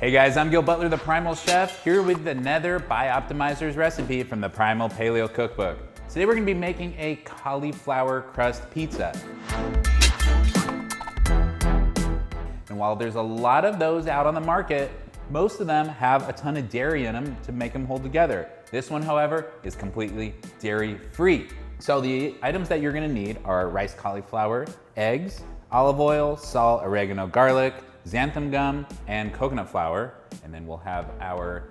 Hey guys, I'm Gil Butler, the Primal Chef, here with another biOptimizer's recipe from the Primal Paleo Cookbook. Today we're gonna be making a cauliflower crust pizza. And while there's a lot of those out on the market, most of them have a ton of dairy in them to make them hold together. This one, however, is completely dairy-free. So the items that you're gonna need are rice cauliflower, eggs, olive oil, salt, oregano, garlic, xanthan gum, and coconut flour. And then we'll have our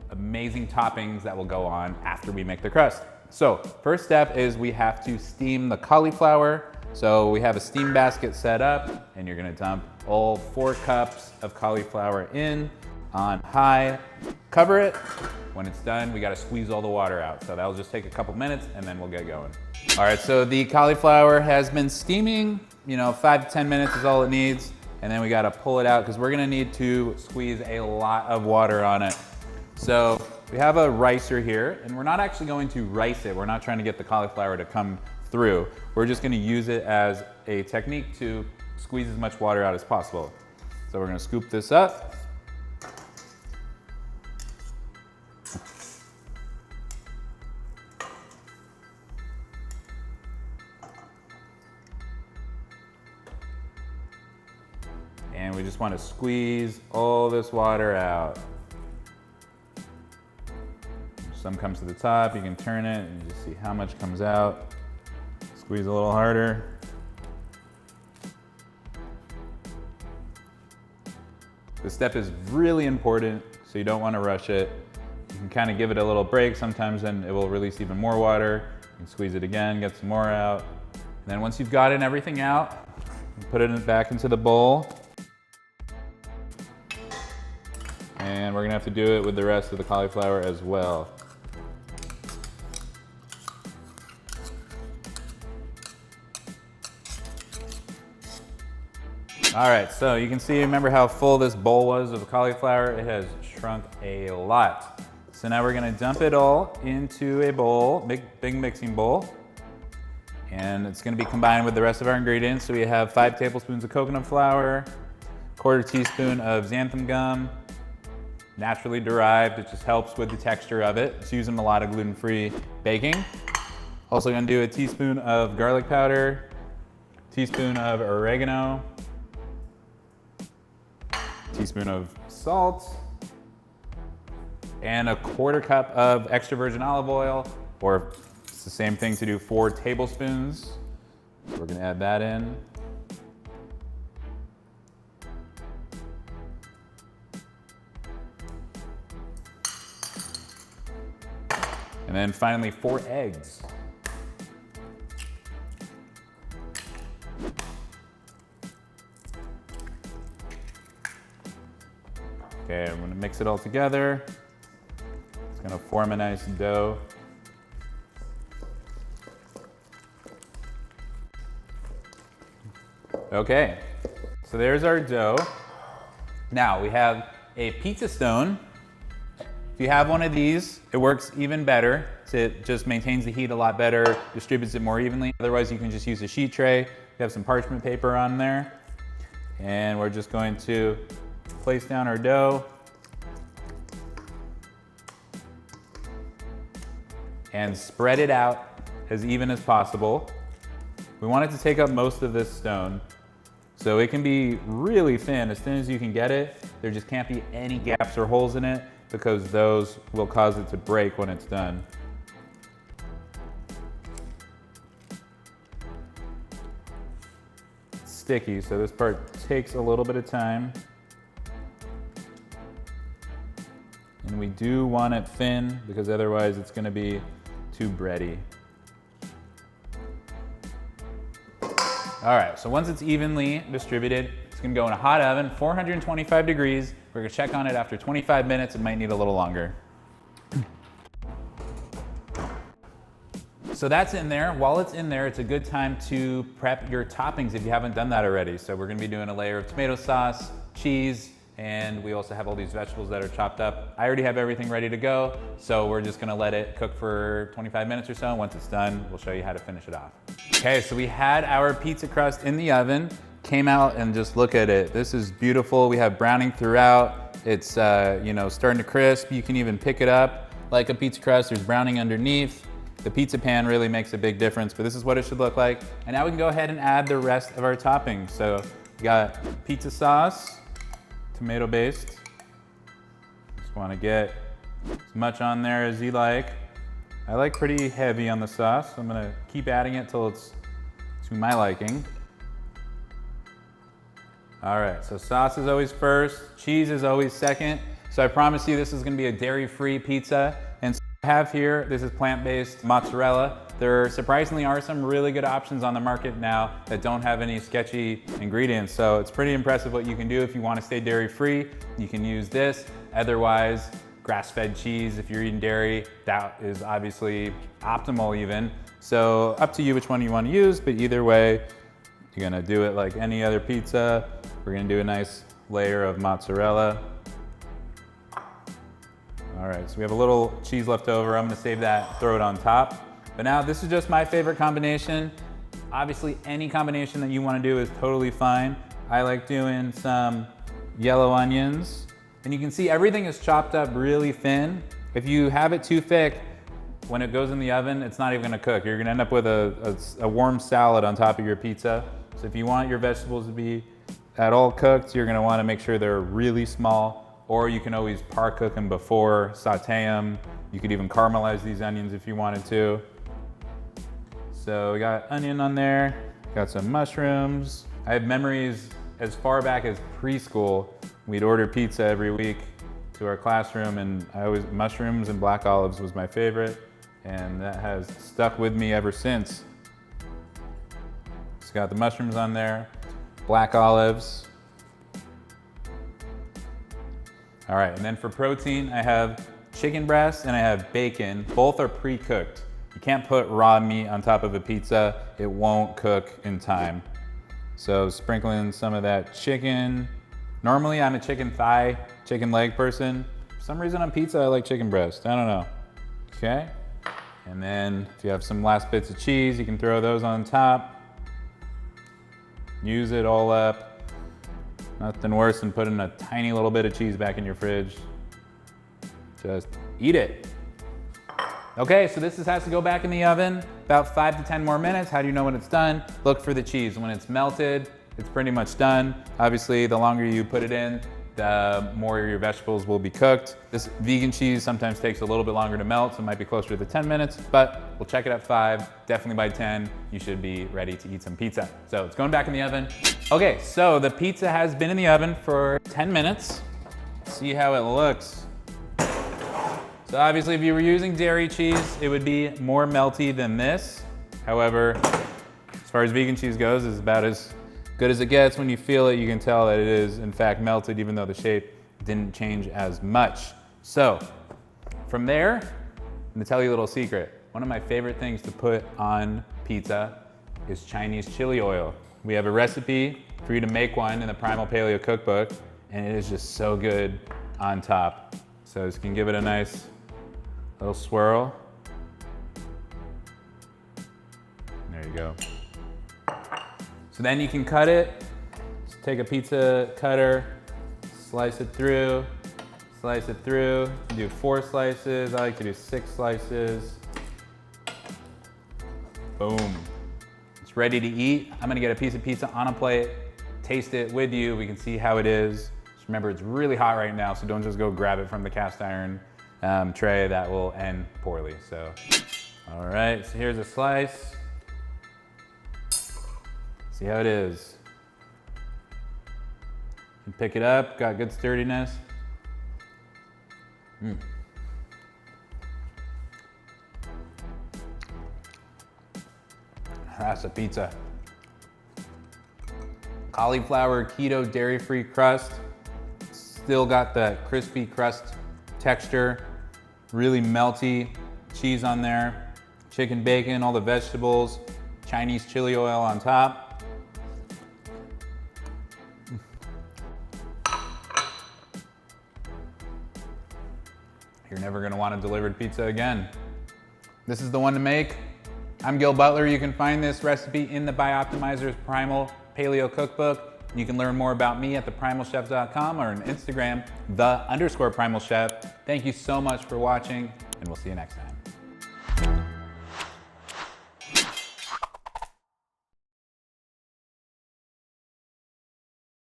amazing toppings that will go on after we make the crust. So first step is we have to steam the cauliflower. So we have a steam basket set up and you're gonna dump all 4 cups of cauliflower in on high, cover it. When it's done, we gotta squeeze all the water out. So that'll just take a couple minutes and then we'll get going. All right, so the cauliflower has been steaming, 5 to 10 minutes is all it needs. And then we gotta pull it out because we're gonna need to squeeze a lot of water on it. So we have a ricer here and we're not actually going to rice it. We're not trying to get the cauliflower to come through. We're just gonna use it as a technique to squeeze as much water out as possible. So we're gonna scoop this up. And we just want to squeeze all this water out. Some comes to the top, you can turn it and just see how much comes out. Squeeze a little harder. This step is really important, so you don't want to rush it. You can kind of give it a little break. Sometimes then it will release even more water. You can squeeze it again, get some more out. And then once you've gotten everything out, put it back into the bowl. And we're gonna have to do it with the rest of the cauliflower as well. All right, so you can see, remember how full this bowl was of cauliflower? It has shrunk a lot. So now we're gonna dump it all into a bowl, big mixing bowl. And it's gonna be combined with the rest of our ingredients. So we have 5 tablespoons of coconut flour, 1/4 teaspoon of xanthan gum, naturally derived, it just helps with the texture of it. It's using a lot of gluten-free baking. Also gonna do a teaspoon of garlic powder, teaspoon of oregano, teaspoon of salt, and a 1/4 cup of extra virgin olive oil, or it's the same thing to do 4 tablespoons. So we're gonna add that in. And then finally 4 eggs. Okay, I'm gonna mix it all together. It's gonna form a nice dough. Okay, so there's our dough. Now we have a pizza stone. If you have one of these, it works even better. It just maintains the heat a lot better, distributes it more evenly. Otherwise, you can just use a sheet tray. You have some parchment paper on there. And we're just going to place down our dough. And spread it out as even as possible. We want it to take up most of this stone. So it can be really thin as you can get it. There just can't be any gaps or holes in it, because those will cause it to break when it's done. It's sticky, so this part takes a little bit of time. And we do want it thin, because otherwise it's gonna be too bready. All right, so once it's evenly distributed, it's gonna go in a hot oven, 425 degrees. We're gonna check on it after 25 minutes. It might need a little longer. So that's in there. While it's in there, it's a good time to prep your toppings if you haven't done that already. So we're gonna be doing a layer of tomato sauce, cheese, and we also have all these vegetables that are chopped up. I already have everything ready to go, so we're just gonna let it cook for 25 minutes or so. Once it's done, we'll show you how to finish it off. Okay, so we had our pizza crust in the oven, came out and just look at it. This is beautiful. We have browning throughout. It's you know, starting to crisp. You can even pick it up like a pizza crust. There's browning underneath. The pizza pan really makes a big difference, but this is what it should look like. And now we can go ahead and add the rest of our toppings. So we got pizza sauce, tomato based. Just want to get as much on there as you like. I like pretty heavy on the sauce, so I'm gonna keep adding it till it's to my liking. All right, so sauce is always first, cheese is always second. So I promise you this is gonna be a dairy-free pizza. And so I have here, this is plant-based mozzarella. There surprisingly are some really good options on the market now that don't have any sketchy ingredients. So it's pretty impressive what you can do if you wanna stay dairy-free. You can use this. Otherwise, grass-fed cheese, if you're eating dairy, that is obviously optimal even. So up to you which one you wanna use, but either way, you're gonna do it like any other pizza. We're gonna do a nice layer of mozzarella. All right, so we have a little cheese left over. I'm gonna save that, throw it on top. But now this is just my favorite combination. Obviously, any combination that you wanna do is totally fine. I like doing some yellow onions. And you can see everything is chopped up really thin. If you have it too thick, when it goes in the oven, it's not even gonna cook. You're gonna end up with a warm salad on top of your pizza. So if you want your vegetables to be at all cooked, you're gonna wanna make sure they're really small, or you can always par cook them before, saute them. You could even caramelize these onions if you wanted to. So we got onion on there, got some mushrooms. I have memories as far back as preschool. We'd order pizza every week to our classroom, and mushrooms and black olives was my favorite, and that has stuck with me ever since. It's got the mushrooms on there, black olives. All right, and then for protein, I have chicken breast and I have bacon. Both are pre-cooked. You can't put raw meat on top of a pizza. It won't cook in time. So sprinkling some of that chicken. Normally I'm a chicken thigh, chicken leg person. For some reason on pizza I like chicken breast, I don't know. Okay, and then if you have some last bits of cheese, you can throw those on top. Use it all up. Nothing worse than putting a tiny little bit of cheese back in your fridge. Just eat it. Okay, so this has to go back in the oven about 5 to 10 more minutes. How do you know when it's done? Look for the cheese. When it's melted, it's pretty much done. Obviously, the longer you put it in, the more your vegetables will be cooked. This vegan cheese sometimes takes a little bit longer to melt, so it might be closer to 10 minutes, but we'll check it at 5. Definitely by 10, you should be ready to eat some pizza. So it's going back in the oven. Okay, so the pizza has been in the oven for 10 minutes. See how it looks. So obviously, if you were using dairy cheese, it would be more melty than this. However, as far as vegan cheese goes, it's about as good as it gets. When you feel it, you can tell that it is in fact melted, even though the shape didn't change as much. So from there, I'm gonna tell you a little secret. One of my favorite things to put on pizza is Chinese chili oil. We have a recipe for you to make one in the Primal Paleo cookbook, and it is just so good on top. So just can give it a nice little swirl. There you go. So then you can cut it. Just take a pizza cutter, slice it through, slice it through. Do 4 slices. I like to do 6 slices. Boom. It's ready to eat. I'm gonna get a piece of pizza on a plate, taste it with you. We can see how it is. Just remember, it's really hot right now, so don't just go grab it from the cast iron tray. That will end poorly. So, all right, so here's a slice. See how it is. You can pick it up, got good sturdiness. That's a pizza. Cauliflower, keto, dairy-free crust. Still got that crispy crust texture. Really melty cheese on there. Chicken, bacon, all the vegetables. Chinese chili oil on top. You're never gonna want a delivered pizza again. This is the one to make. I'm Gil Butler. You can find this recipe in the biOptimizer's Primal Paleo Cookbook. You can learn more about me at theprimalchef.com or on Instagram, _primalchef. Thank you so much for watching, and we'll see you next time.